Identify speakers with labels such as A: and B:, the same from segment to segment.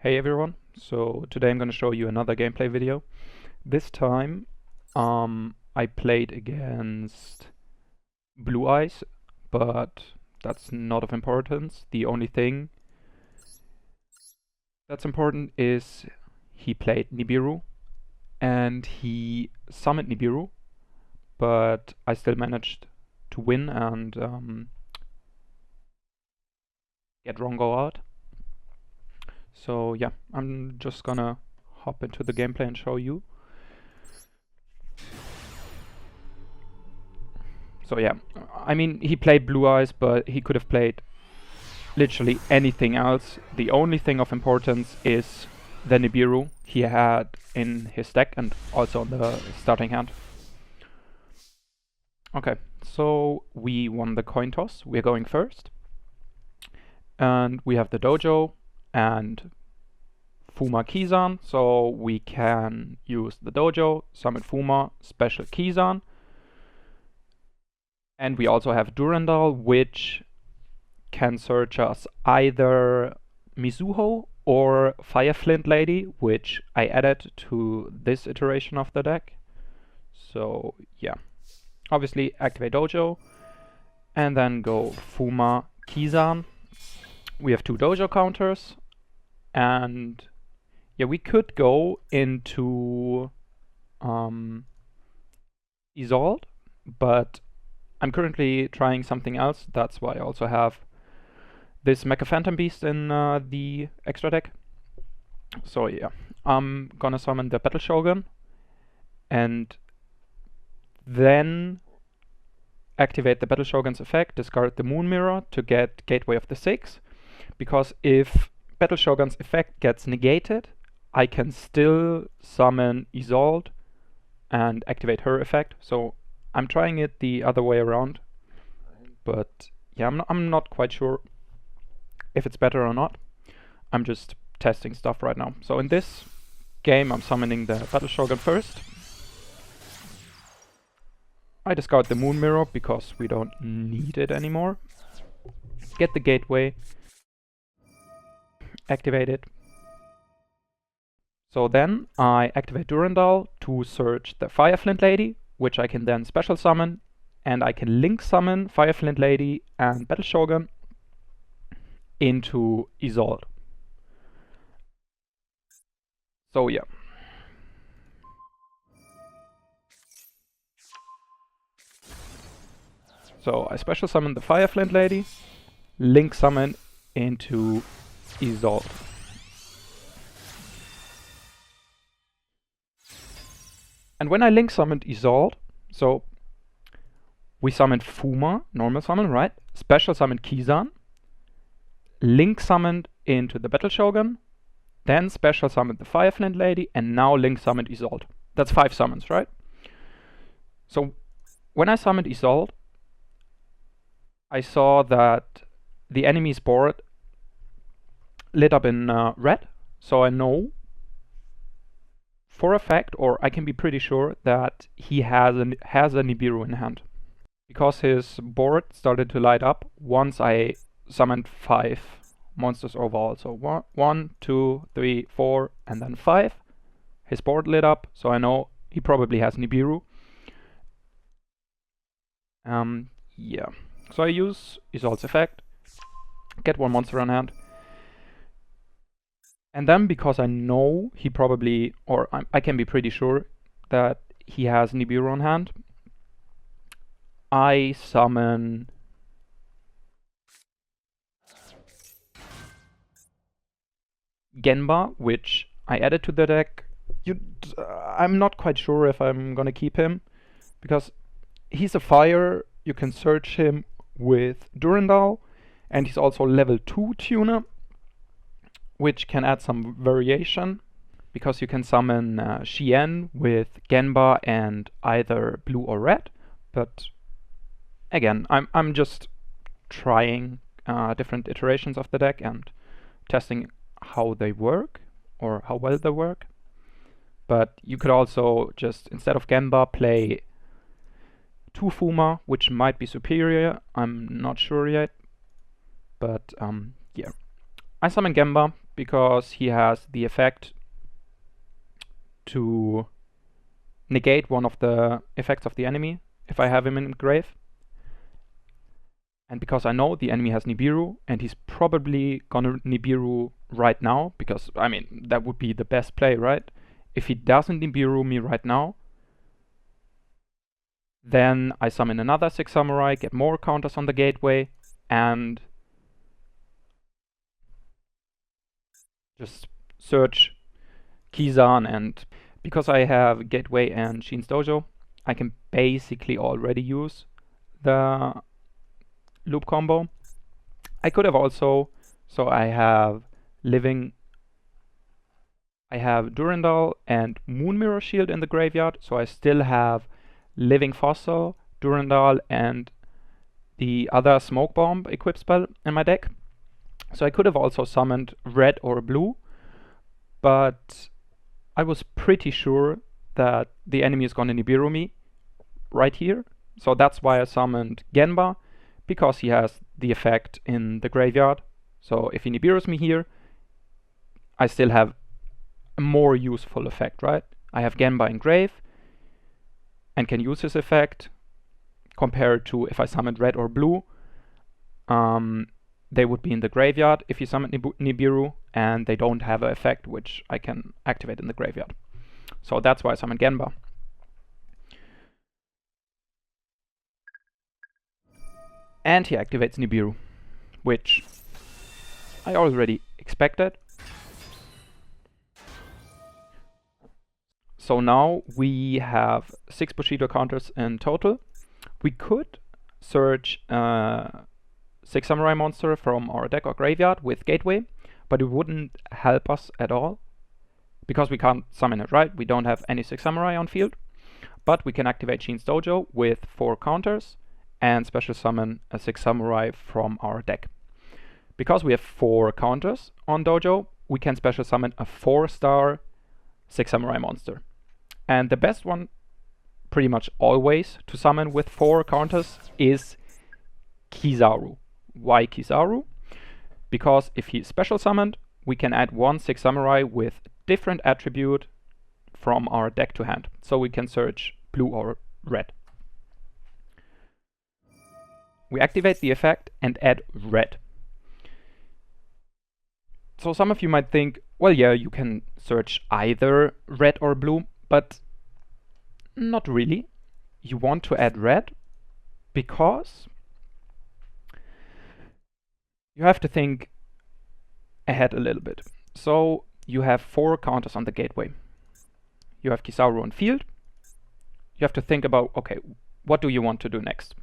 A: Hey everyone, so today I'm going to show you another gameplay video. This time I played against Blue Eyes, but that's not of importance. The only thing that's important is he played Nibiru and he summoned Nibiru, but I still managed to win and get Rhongo out. So yeah, I'm just gonna hop into the gameplay and show you. So yeah, I mean, he played Blue Eyes, but he could have played literally anything else. The only thing of importance is the Nibiru he had in his deck and also on the starting hand. Okay, so we won the coin toss. We're going first. And we have the dojo and Fuma Kizan, so we can use the dojo, summon Fuma, special Kizan. And we also have Durandal, which can search us either Mizuho or Fireflint Lady, which I added to this iteration of the deck. So yeah, obviously activate dojo and then go Fuma Kizan. We have two dojo counters, and yeah, we could go into Isolde, but I'm currently trying something else. That's why I also have this Mecha Phantom Beast in the extra deck. So yeah, I'm gonna summon the Battle Shogun and then activate the Battle Shogun's effect, discard the Moon Mirror to get Gateway of the Six, because if Battle Shogun's effect gets negated, I can still summon Isolde and activate her effect. So I'm trying it the other way around, but yeah, I'm not quite sure if it's better or not. I'm just testing stuff right now. So in this game, I'm summoning the Battle Shogun first. I discard the Moon Mirror because we don't need it anymore. Get the Gateway, activate it. So then I activate Durandal to search the Fireflint Lady, which I can then special summon, and I can link summon Fireflint Lady and Battle Shogun into Isolde. So yeah. So I special summon the Fireflint Lady, link summon into Isolde. And when I link summoned Isolde, so we summoned Fuma, normal summon, right? Special summoned Kizan, link summoned into the Battle Shogun, then special summoned the Fireflint Lady, and now link summoned Isolde. That's 5 summons, right? So when I summoned Isolde, I saw that the enemy's board lit up in red, so I know for a fact, or I can be pretty sure, that he has a Nibiru in hand, because his board started to light up once I summoned 5 monsters overall. So 1, 2, 3, 4, and then 5. His board lit up, so I know he probably has Nibiru. Yeah. So I use Isolde's effect, get 1 monster on hand, and then because I know he probably, or I can be pretty sure that he has Nibiru on hand, I summon Genba, which I added to the deck. I'm not quite sure if I'm gonna keep him, because he's a fire. You can search him with Durandal, and he's also level 2 tuner, which can add some variation, because you can summon Shien with Genba and either blue or red. But again, I'm just trying different iterations of the deck and testing how they work or how well they work. But you could also just, instead of Genba, play 2 Fuma, which might be superior. I'm not sure yet. But yeah, I summon Genba because he has the effect to negate one of the effects of the enemy if I have him in grave. And because I know the enemy has Nibiru, and he's probably gonna Nibiru right now, because, I mean, that would be the best play, right? If he doesn't Nibiru me right now, then I summon another 6 Samurai, get more counters on the gateway, and just search Kizan. And because I have gateway and Shin's Dojo, I can basically already use the loop combo. I could have also, so I have Durandal and Moon Mirror Shield in the graveyard, so I still have Living Fossil, Durandal, and the other Smoke Bomb equip spell in my deck. So I could have also summoned red or blue, but I was pretty sure that the enemy is gonna Nibiru me right here. So that's why I summoned Genba, because he has the effect in the graveyard. So if he Nibirus me here, I still have a more useful effect, right? I have Genba in grave and can use his effect, compared to if I summoned red or blue. They would be in the graveyard if you summon Nibiru, and they don't have an effect which I can activate in the graveyard. So that's why I summoned Genba. And he activates Nibiru, which I already expected. So now we have 6 Bushido counters in total. We could search 6 Samurai monster from our deck or graveyard with Gateway, but it wouldn't help us at all, because we can't summon it, right? We don't have any 6 Samurai on field, but we can activate Shin's Dojo with 4 counters and special summon a 6 Samurai from our deck. Because we have 4 counters on Dojo, we can special summon a 4-star 6 Samurai monster. And the best one, pretty much always, to summon with 4 counters is Kizaru. Why Kizaru? Because if he's special summoned, we can add 1 6 Samurai with different attribute from our deck to hand. So we can search blue or red. We activate the effect and add red. So some of you might think, well, yeah, you can search either red or blue, but not really. You want to add red because you have to think ahead a little bit. So you have 4 counters on the gateway. You have Kizaru on field. You have to think about, okay, what do you want to do next?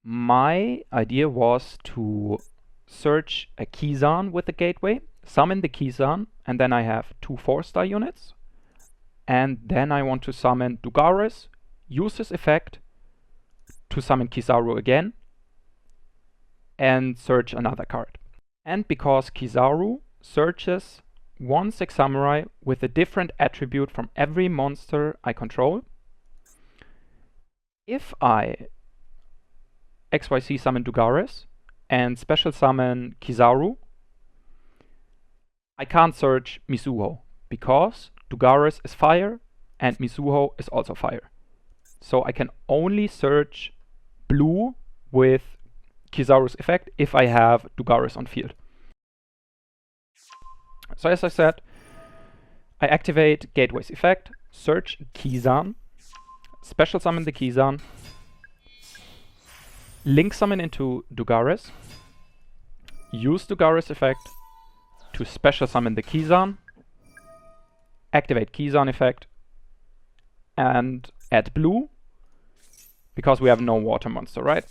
A: My idea was to search a Kizan with the gateway, summon the Kizan, and then I have 2 4-star units. And then I want to summon Dugares, use this effect to summon Kizaru again, and search another card. And because Kizaru searches 1 6 Samurai with a different attribute from every monster I control, if I XYZ summon Dugares and special summon Kizaru, I can't search Mizuho, because Dugares is fire and Mizuho is also fire. So I can only search blue with Kizaru's effect if I have Dugares on field. So as I said, I activate Gateway's effect, search Kizan, special summon the Kizan, link summon into Dugares, use Dugares effect to special summon the Kizan, activate Kizan effect, and add blue, because we have no water monster, right?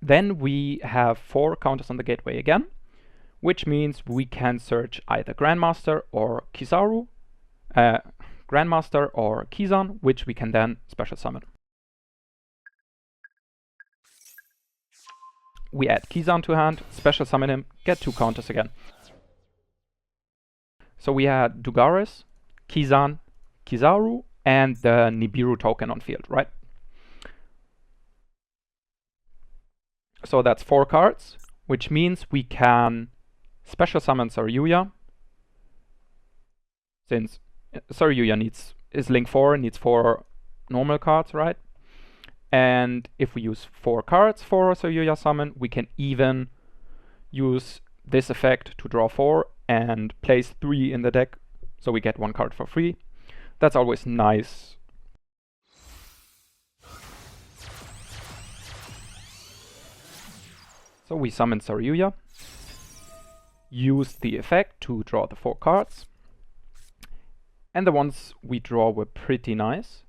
A: Then we have 4 counters on the gateway again, which means we can search either Grandmaster or Kizaru, Grandmaster or Kizan, which we can then special summon. We add Kizan to hand, special summon him, get 2 counters again. So we had Dugares, Kizan, Kizaru, and the Nibiru token on field, right? So that's 4 cards. which means we can special summon Saryuya, since Saryuya is link 4, needs 4 normal cards, right? And if we use 4 cards for Saryuya summon, we can even use this effect to draw 4 and place 3 in the deck, so we get 1 card for free. That's always nice. So we summon Saryuya, use the effect to draw the 4 cards, and the ones we draw were pretty nice.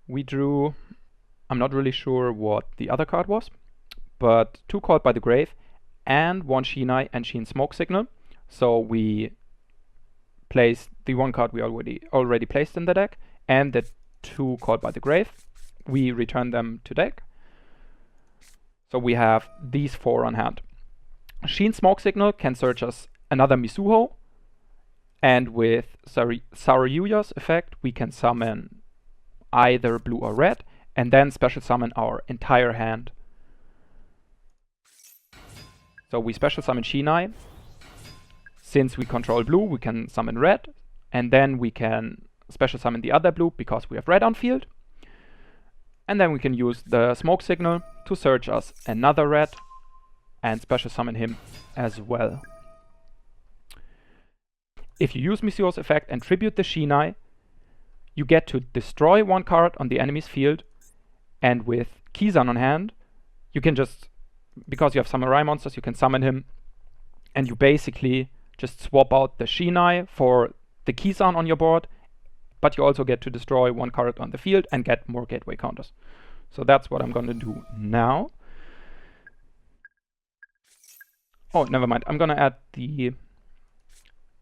A: We drew, I'm not really sure what the other card was, but 2 Called by the Grave and 1 Shinai and Sheen Smoke Signal. So we placed the 1 card we already placed in the deck, and the 2 Called by the Grave. We return them to deck. So we have these 4 on hand. Sheen Smoke Signal can search us another Mizuho, and with Saryuya's effect we can summon either blue or red, and then special summon our entire hand. So we special summon Shinai. Since we control blue, we can summon red, and then we can special summon the other blue because we have red on field. And then we can use the Smoke Signal to search us another red and special summon him as well. If you use Mizuho's effect and tribute the Shinai, you get to destroy 1 card on the enemy's field, and with Kizan on hand, you can just, because you have samurai monsters, you can summon him, and you basically just swap out the Shinai for the Kizan on your board, but you also get to destroy 1 card on the field and get more gateway counters. So that's what I'm going to do now. Oh, never mind. I'm going to add the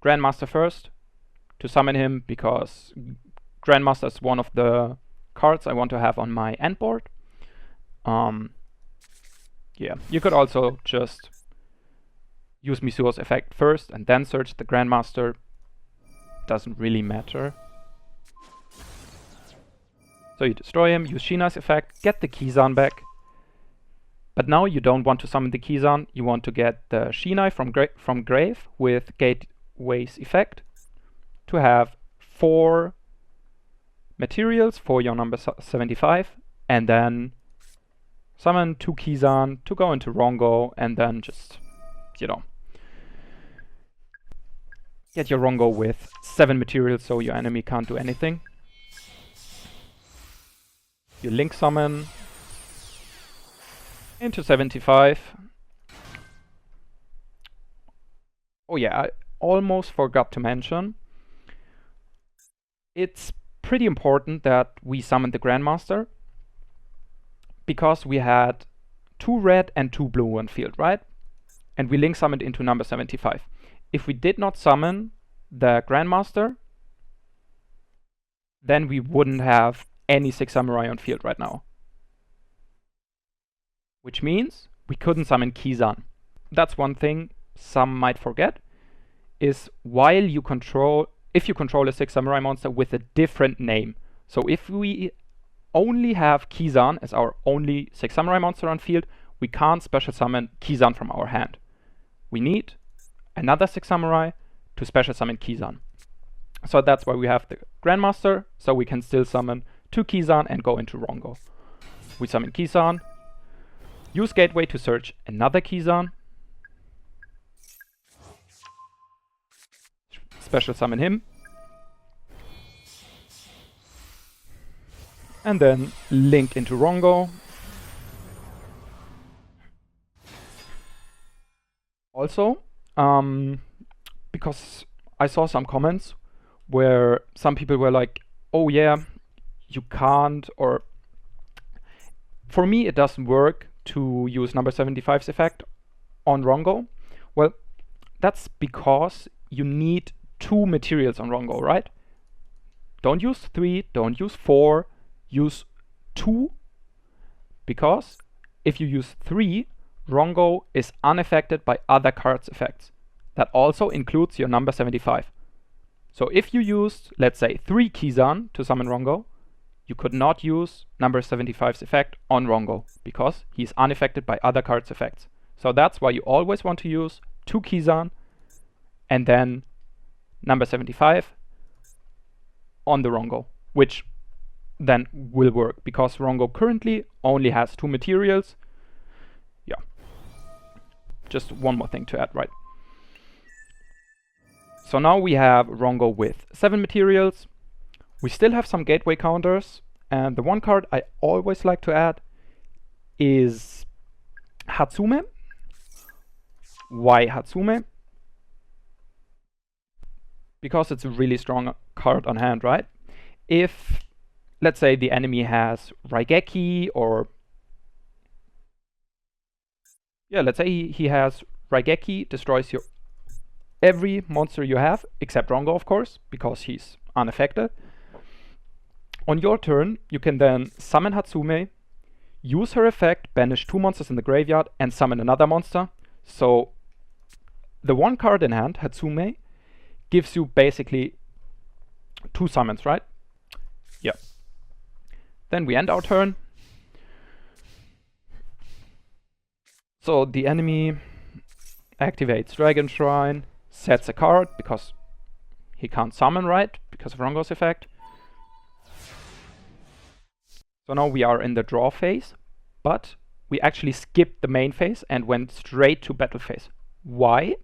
A: Grandmaster first to summon him, because Grandmaster is one of the cards I want to have on my end board. Yeah, you could also just use Mizuho's effect first and then search the Grandmaster. Doesn't really matter. So you destroy him, use Shinai's effect, get the Kizan back. But now you don't want to summon the Kizan, you want to get the Shinai from Grave with Gateway's effect to have 4 materials for your number 75, and then summon 2 Kizan to go into Rhongo, and then just, you know, get your Rhongo with 7 materials so your enemy can't do anything. You link summon into 75. Oh yeah, I almost forgot to mention, it's pretty important that we summon the Grandmaster, because we had 2 red and 2 blue on field, right? And we link summoned into number 75. If we did not summon the Grandmaster, then we wouldn't have any 6 samurai on field right now. Which means we couldn't summon Kizan. That's one thing some might forget, is if you control a 6 samurai monster with a different name. So if we only have Kizan as our only 6 samurai monster on field, we can't special summon Kizan from our hand. We need another 6 samurai to special summon Kizan. So that's why we have the Grandmaster, so we can still summon 2 Kizan and go into Rhongo. We summon Kizan, use Gateway to search another Kizan, special summon him, and then link into Rhongo. Also, because I saw some comments where some people were like, oh yeah, you can't, or for me it doesn't work to use number 75's effect on Rhongo. Well, that's because you need 2 materials on Rhongo, right? Don't use 3, don't use 4, use 2, because if you use 3, Rhongo is unaffected by other cards' effects. That also includes your number 75. So if you used, let's say, 3 Kizan to summon Rhongo, you could not use number 75's effect on Rhongo, because he's unaffected by other cards' effects. So that's why you always want to use 2 Kizan and then number 75 on the Rhongo, which then will work because Rhongo currently only has 2 materials. Yeah. Just one more thing to add, right? So now we have Rhongo with 7 materials. We still have some gateway counters, and the one card I always like to add is Hatsume. Why Hatsume? Because it's a really strong card on hand, right? If, let's say, the enemy has Raigeki, or yeah, let's say he has Raigeki, destroys your every monster you have, except Rhongo, of course, because he's unaffected. On your turn, you can then summon Hatsume, use her effect, banish 2 monsters in the graveyard, and summon another monster. So the one card in hand, Hatsume, gives you basically 2 summons, right? Yeah. Then we end our turn. So the enemy activates Dragon Shrine, sets a card because he can't summon, right? Because of Rhongo's effect. So now we are in the draw phase, but we actually skipped the main phase and went straight to battle phase. Why?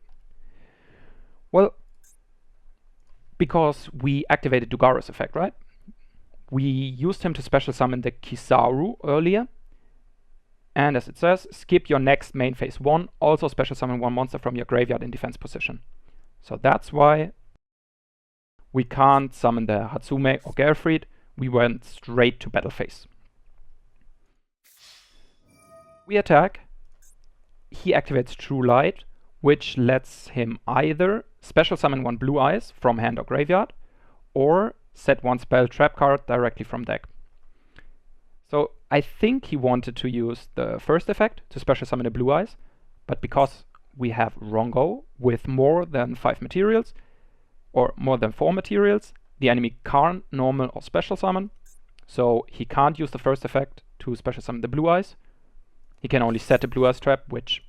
A: Well, because we activated Dugaru's effect, right? We used him to special summon the Kizaru earlier. And as it says, skip your next main phase 1, also special summon 1 monster from your graveyard in defense position. So that's why we can't summon the Hatsume or Gerfried. We went straight to battle phase. We attack. He activates True Light, which lets him either special summon 1 Blue Eyes from hand or graveyard, or set 1 spell trap card directly from deck. So I think he wanted to use the first effect to special summon a Blue Eyes, but because we have Rhongo with more than 5 materials, or more than 4 materials, the enemy can't normal or special summon, so he can't use the first effect to special summon the Blue Eyes. He can only set a Blue Eyes trap, which,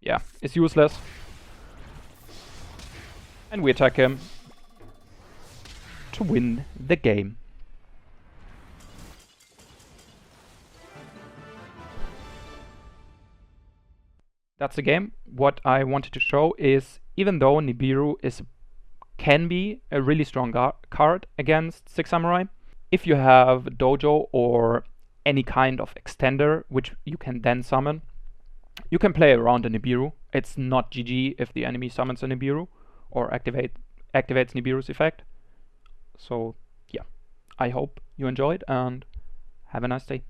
A: yeah, is useless. And we attack him to win the game. That's the game. What I wanted to show is, even though Nibiru can be a really strong card against 6 Samurai, if you have Dojo or any kind of extender which you can then summon, you can play around a Nibiru. It's not GG if the enemy summons a Nibiru or activates Nibiru's effect. So yeah, I hope you enjoyed and have a nice day.